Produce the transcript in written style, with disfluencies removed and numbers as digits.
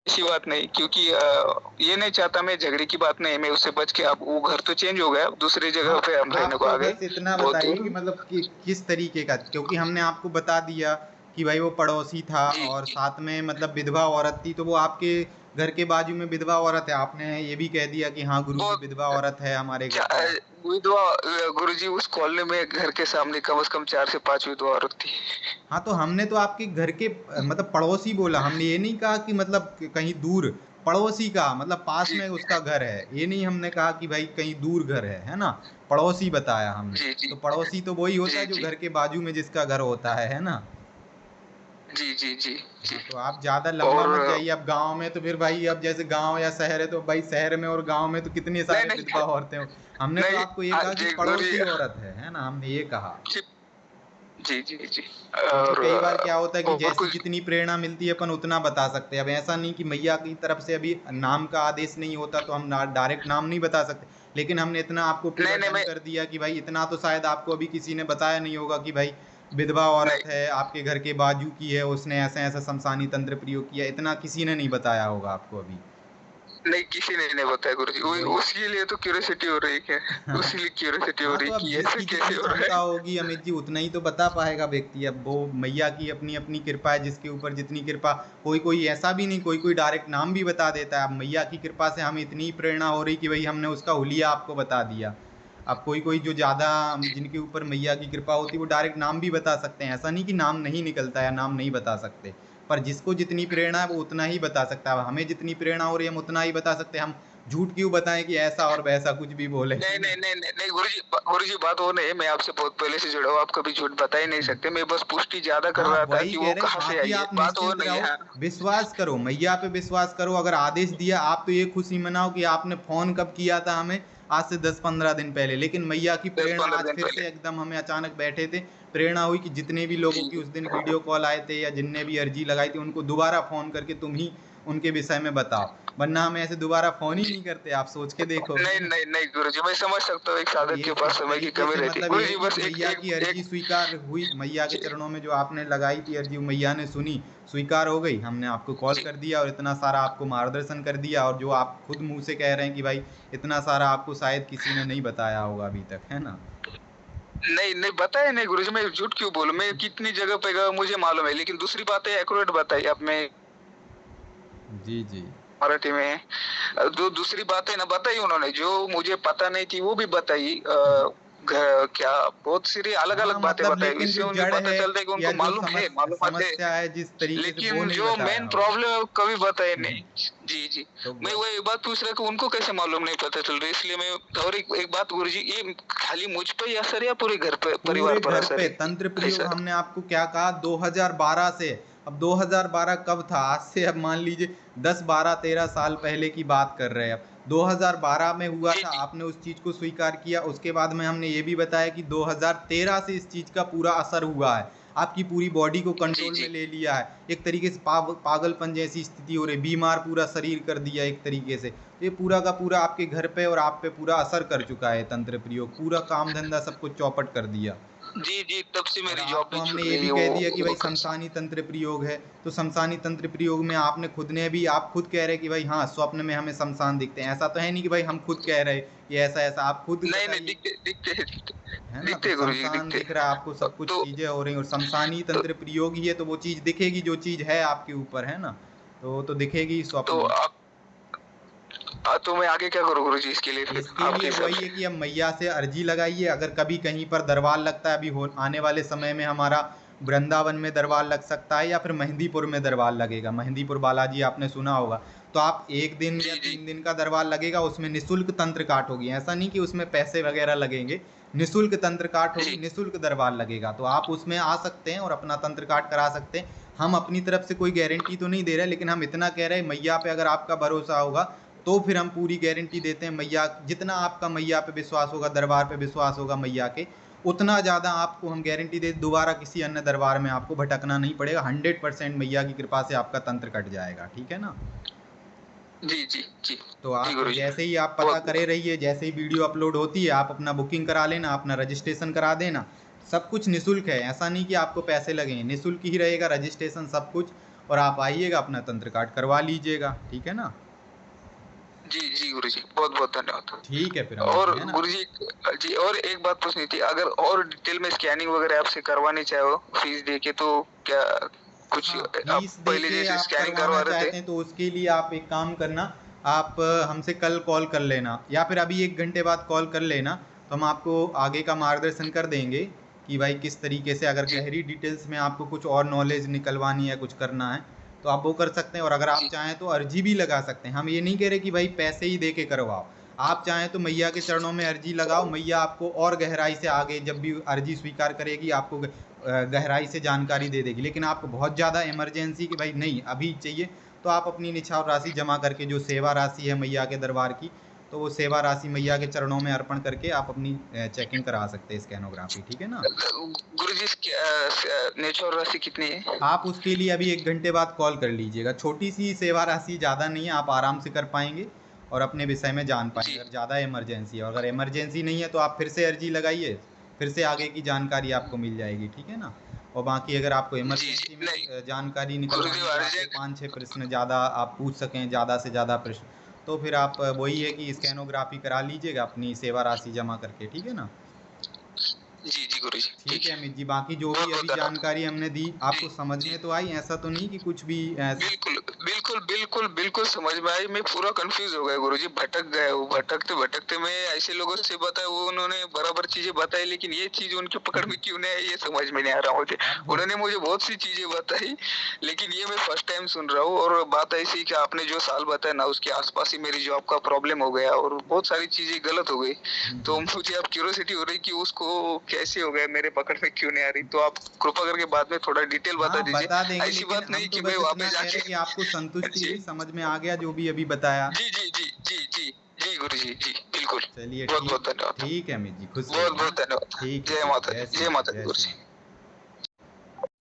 ऐसी बात नहीं, क्योंकि ये नहीं चाहता मैं, झगड़े की बात नहीं, मैं उससे बच के, अब वो घर तो चेंज हो गया, दूसरी जगह आप पे हम रहने आप को तो आ गए, बस इतना बहुत बताइए कि दूर। मतलब कि किस तरीके का, क्योंकि हमने आपको बता दिया कि भाई वो पड़ोसी था जी, और जी। साथ में मतलब विधवा औरत थी, तो वो आपके घर के बाजू में विधवा औरत है। आपने ये भी कह दिया कि हाँ गुरुजी बहुत विधवा औरत है हमारे घर चा पे। विधवा गुरुजी, उस कॉलोनी में घर के सामने कम से कम 4 से 5 विधवा औरत थी। हाँ, तो हमने तो आपके घर के मतलब पड़ोसी बोला, हमने ये नहीं कहा कि मतलब कहीं दूर। पड़ोसी का मतलब पास जी, में उसका घर है, ये नहीं हमने कहा कि भाई कहीं दूर घर है ना। पड़ोसी बताया हमने। जी, जी। तो पड़ोसी तो वही होता जी, है जो जी। घर के बाजू में जिसका घर होता है ना। जी, जी, जी, जी। हाँ, तो आप ज्यादा लंबा और मत जाइए। अब गांव में तो फिर भाई, अब जैसे गांव या शहर है तो भाई शहर में और गांव में तो कितने नहीं, सारे नहीं, विधवा औरतें हो। हमने तो नहीं, आपको ये कहा कि जी गुरुजी, पड़ोसी औरत है ना, हमने ये कहा। जी, जी, जी, जी। क्योंकि और कई बार क्या होता है कि और जैसी कुछ जितनी प्रेरणा मिलती है अपन उतना बता सकते हैं। अब ऐसा नहीं कि मैया की तरफ से अभी नाम का आदेश नहीं होता तो हम डायरेक्ट नाम नहीं बता सकते, लेकिन हमने इतना आपको पूरा नहीं, नहीं, डन मैं कर दिया कि भाई इतना तो शायद आपको अभी किसी ने बताया नहीं होगा कि भाई विधवा औरत नहीं, है आपके घर के बाजू की है, उसने ऐसा ऐसा शमशानी तंत्र प्रयोग किया, इतना किसी ने नहीं बताया होगा आपको अभी। नहीं, किसी ने नहीं बताया गुरुजी। तो वही। उसके लिए तो क्यूरियोसिटी हो रही है। उसी लिए क्यूरियोसिटी हो हाँ, रही तो है अब कि ऐसे जिसकी कैसे जितनी हो रहा क्षमता है। होगी अमित जी उतना ही तो बता पाएगा व्यक्ति। अब वो मैया की अपनी अपनी कृपा है, जिसके ऊपर जितनी कृपा। कोई कोई ऐसा भी नहीं, कोई कोई डायरेक्ट नाम भी बता देता है। अब मैया की कृपा से हमें इतनी प्रेरणा हो रही कि भाई हमने उसका हुलिया आपको बता दिया। अब कोई कोई जो ज़्यादा जी, जिनके ऊपर मैया की कृपा होती है वो डायरेक्ट नाम भी बता सकते हैं। ऐसा नहीं कि नाम नहीं निकलता है, नाम नहीं बता सकते। पर जिसको जितनी प्रेरणा है वो उतना ही बता सकता है। अब हमें जितनी प्रेरणा हो रही है हम उतना ही बता सकते हैं। हम झूठ क्यों बताएं कि ऐसा और वैसा कुछ भी बोले, नहीं, है नहीं, ना। नहीं, नहीं, नहीं गुरुजी, गुरुजी बात वो नहीं है, मैं आपसे बहुत पहले से जुड़ा हूँ, आप कभी झूठ बता ही नहीं सकते, मैं बस पुष्टि ज़्यादा कर हाँ, रहा था वही कि कह वो रहे कहाँ से बाकी आई है, आप बात वो निश्चिंत नहीं रहो। है। हाँ, विश्वास करो, मैया पे विश्वास करो। अगर आदेश दिया, आप तो ये खुशी मनाओ कि आपने फोन कब किया था हमें, आज से 10-15 दिन पहले। लेकिन मैया की प्रेरणा 10-15 आज दिन फिर पहले। से एकदम हमें अचानक बैठे थे, प्रेरणा हुई कि जितने भी लोगों जी, की जी। उस दिन वीडियो कॉल आए थे या जिनने भी अर्जी लगाई थी उनको दोबारा फोन करके तुम ही उनके विषय में बताओ। वरना हम ऐसे दोबारा फोन ही जी। नहीं करते, आप सोच के देखो, है नहीं, ना। नहीं, नहीं गुरुजी, मैं समझ सकता हूँ एक तो साधक ये के पास इस समय की तरीके कमी से रहती है। मतलब ये है गुरुजी कि बस एक मैया एक की अर्जी एक स्वीकार हुई, मैया के जी, चरणों में जो आपने लगाई थी अर्जी वो मैया ने सुनी, स्वीकार हो गई। हमने आपको कॉल जी। कर दिया और इतना सारा आपको मार्गदर्शन कर दिया, और जो आप खुद मुंह से कह रहे हैं कि भाई इतना सारा आपको शायद किसी ने नहीं बताया होगा अभी तक, है ना। नहीं, नहीं बताया नहीं गुरुजी, मैं झूठ क्यों बोलूँ? मैं कितनी जगह पे गया मुझे मालूम है, लेकिन दूसरी बात है एक्यूरेट बताई। अब मैं जी जी। मराठी में जो दूसरी बातें ना बताई उन्होंने, जो मुझे पता नहीं थी वो भी बताई। क्या बहुत सारी हाँ अलग-अलग बातें मतलब, बताई, लेकिन इससे जो मुझे जड़ पता है चलता है कि या उनको जो मालूम है, मालूमात है। समस्या है जिस तरीके से वो लेकिन नहीं जो बताया मेन होगा। प्रॉब्लम है वो कभी बताया नहीं। जी, जी। तो मैं वो वो एक बात पूछ रहा कि उनको कैसे मालूम नहीं पता चल रहा है, इसलिए मैं। और एक एक बात गुरुजी, ये खाली मुझ पे ही असर है या पूरे घर पे परिवार पूरे पर घर असर पे है? तंत्र प्रयोग ऐसा हमने आपको क्या कहा 2012 से। अब 2012 कब था, आज से अब मान लीजिए 10-12-13 साल पहले की बात कर रहे हैं। अब 2012 में हुआ जी, था, जी। आपने उस चीज को स्वीकार किया। उसके बाद में हमने ये भी बताया कि 2013 से इस चीज का पूरा असर हुआ है, आपकी पूरी बॉडी को जी, कंट्रोल में जी। ले लिया है। एक तरीके से पागलपन जैसी स्थिति हो रही, बीमार पूरा शरीर कर दिया एक तरीके से। तो ये पूरा का पूरा आपके घर पे और आप पे पूरा असर कर चुका है तंत्र प्रयोग, पूरा काम धंधा सब कुछ चौपट कर दिया। जी, जी, तब से और मेरी जॉब आपको भी हमने छूट ये गई भी है कह दिया कि वो भाई शमशानी तंत्र प्रयोग है। तो शमशानी तंत्र प्रयोग में आपने खुद ने भी, आप खुद कह रहे कि भाई हाँ स्वप्न में हमें शमशान दिखते हैं। ऐसा तो है नहीं कि भाई हम खुद कह रहे कि ऐसा ऐसा, आप खुद नहीं, नहीं, बताइए, दिखते दिखते हैं, दिखते है ना। दिखते तो हैं गुरुजी, शमशान दिखते दिख रहा है आपको, हैं। सब कुछ तो चीजें हो रही, और शमशानी तो तंत्र प्रयोग ही है तो वो चीज दिखेगी जो चीज है आपके ऊपर, है ना। तो दिखेगी स्वप्न तो में। आप तो मैं आगे क्या करूँ गुरुजी इसके लिए फिर इसके आपके लिए हिसाब वही से? है कि अब मैया से अर्जी लगाइए। अगर कभी कहीं पर दरबार लगता है, अभी हो आने वाले समय में हमारा वृंदावन में दरबार लग सकता है या फिर मेहंदीपुर में दरबार लगेगा, मेहंदीपुर बालाजी आपने सुना होगा। तो आप 1 दिन या जी, जी। 3 दिन का दरबार लगेगा, उसमें निशुल्क तंत्र काट होगी। ऐसा नहीं कि उसमें पैसे वगैरह लगेंगे, निशुल्क तंत्र काट होगी, जी। निशुल्क दरबार लगेगा। तो आप उसमें आ सकते हैं और अपना तंत्र काट करा सकते हैं। हम अपनी तरफ से कोई गारंटी तो नहीं दे रहे, लेकिन हम इतना कह रहे हैं मैया पे अगर आपका भरोसा होगा तो फिर हम पूरी गारंटी देते हैं। मैया जितना आपका मैया पे विश्वास होगा, दरबार पे विश्वास होगा मैया के, उतना ज़्यादा आपको हम गारंटी दे, दोबारा किसी अन्य दरबार में आपको भटकना नहीं पड़ेगा। 100% मैया की कृपा से आपका तंत्र कट जाएगा, ठीक है ना। जी, जी, जी। तो जी आप गुरुजी। जैसे ही आप पता बहुत करे रहिए, जैसे ही वीडियो अपलोड होती है आप अपना बुकिंग करा लेना, अपना रजिस्ट्रेशन करा देना। सब कुछ निशुल्क है, ऐसा नहीं कि आपको पैसे लगेंगे, निशुल्क ही रहेगा रजिस्ट्रेशन सब कुछ। और आप आइएगा अपना तंत्र काट करवा लीजिएगा, ठीक है ना। जी जी गुरुजी, बहुत बहुत धन्यवाद। ठीक है फिर अमित और जी, है ना। गुरुजी जी, और एक बात पूछनी थी, अगर और डिटेल में स्कैनिंग वगैरह आपसे करवानी चाहो फीस दे के, तो क्या कुछ हाँ, आप फीस दे पहले के जैसे आप स्कैनिंग करवाना करवा रहे थे? चाहते हैं तो उसके लिए आप एक काम करना, आप हमसे कल कॉल कर लेना या फिर अभी 1 घंटे बाद कॉल कर लेना, तो हम आपको आगे का मार्गदर्शन कर देंगे कि भाई किस तरीके से, अगर जी गहरी डिटेल्स में आपको कुछ और नॉलेज निकलवानी है, कुछ करना है, तो आप वो कर सकते हैं। और अगर आप जी चाहें तो अर्जी भी लगा सकते हैं। हम ये नहीं कह रहे कि भाई पैसे ही दे के करवाओ। आप चाहें तो मैया के चरणों में अर्जी लगाओ, मैया आपको और गहराई से आगे जब भी अर्जी स्वीकार करेगी आपको गहराई से जानकारी दे देगी। लेकिन आपको बहुत ज़्यादा इमरजेंसी कि भाई नहीं अभी चाहिए, तो आप अपनी निछावर राशि जमा करके, जो सेवा राशि है मैया के दरबार की, तो वो सेवा राशि मैया के चरणों में अर्पण करके आप अपनी चेकिंग करा सकते हैं, स्कैनोग्राफी, ठीक है ना। गुरुजी, नेचुरल राशि कितनी है? आप उसके लिए अभी 1 घंटे बाद कॉल कर लीजिएगा। छोटी सी सेवा राशि, ज़्यादा नहीं है, आप आराम से कर पाएंगे और अपने विषय में जान पाएंगे। जी अगर ज़्यादा इमरजेंसी है, और अगर इमरजेंसी नहीं है तो आप फिर से अर्जी लगाइए, फिर से आगे की जानकारी आपको मिल जाएगी, ठीक है ना। और बाकी अगर आपको जी जी, इमरजेंसी में नहीं जानकारी गुरुजी, निकलवानी है, आपके अर्जेंट। 5-6 प्रश्न ज़्यादा आप पूछ सकें, ज़्यादा से ज़्यादा प्रश्न, तो फिर आप वही है कि स्कैनोग्राफी करा लीजिएगा अपनी सेवा राशि जमा करके, ठीक है ना। जी जी गुरुजी, ठीक ठीक है है। अमित जी, बाकी जो बहुत भी बहुत अभी धन्यवाद। जानकारी हमने दी जी आपको समझ जी, में तो आई, ऐसा तो नहीं कि कुछ भी बिल्कुल, बिल्कुल, बिल्कुल, बिल्कुल समझ में आई। मैं पूरा कन्फ्यूज़ हो गया गुरुजी, भटक गया हूँ। भटकते-भटकते मैं ऐसे लोगों से बताया, वो उन्होंने बराबर चीज़ें बताई, लेकिन ये चीज़ उनकी पकड़ में क्यों नहीं आई, ये समझ में नहीं आ रहा मुझे। आप उन्होंने मुझे बहुत सी चीज़ें बताई, लेकिन ये मैं फर्स्ट टाइम सुन रहा हूँ। और बात ऐसी कि आपने जो साल बताया ना, उसके आस-पास ही मेरी जॉब का प्रॉब्लम हो गया और बहुत सारी चीज़ें गलत हो गई। तो मुझे अब क्यूरियोसिटी हो रही कि उसको कैसे हो गया, मेरे पकड़ में क्यों नहीं आ रही? तो आप कृपा करके बाद में थोड़ा डिटेल बता हाँ दीजिए। बता देंगे, ऐसी लेकिन बात हम नहीं तो कि मैं बस वहाँ पे इतना कह रहे जाके हैं कि आपको संतुष्टि जी। हुई, समझ में आ गया जो भी अभी बताया। जी, जी, जी, जी, जी, जी गुरुजी, जी, बिल्कुल। चलिए बहुत-बहुत ठीक, धन्यवाद। ठीक है अमित जी, खुश रहिए, है बहुत-बहुत ना। धन्यवाद। ठीक है, जय ठीक है, माता दी, जय श्री जय राम, माता दी जय श्री गुरुजी। राम।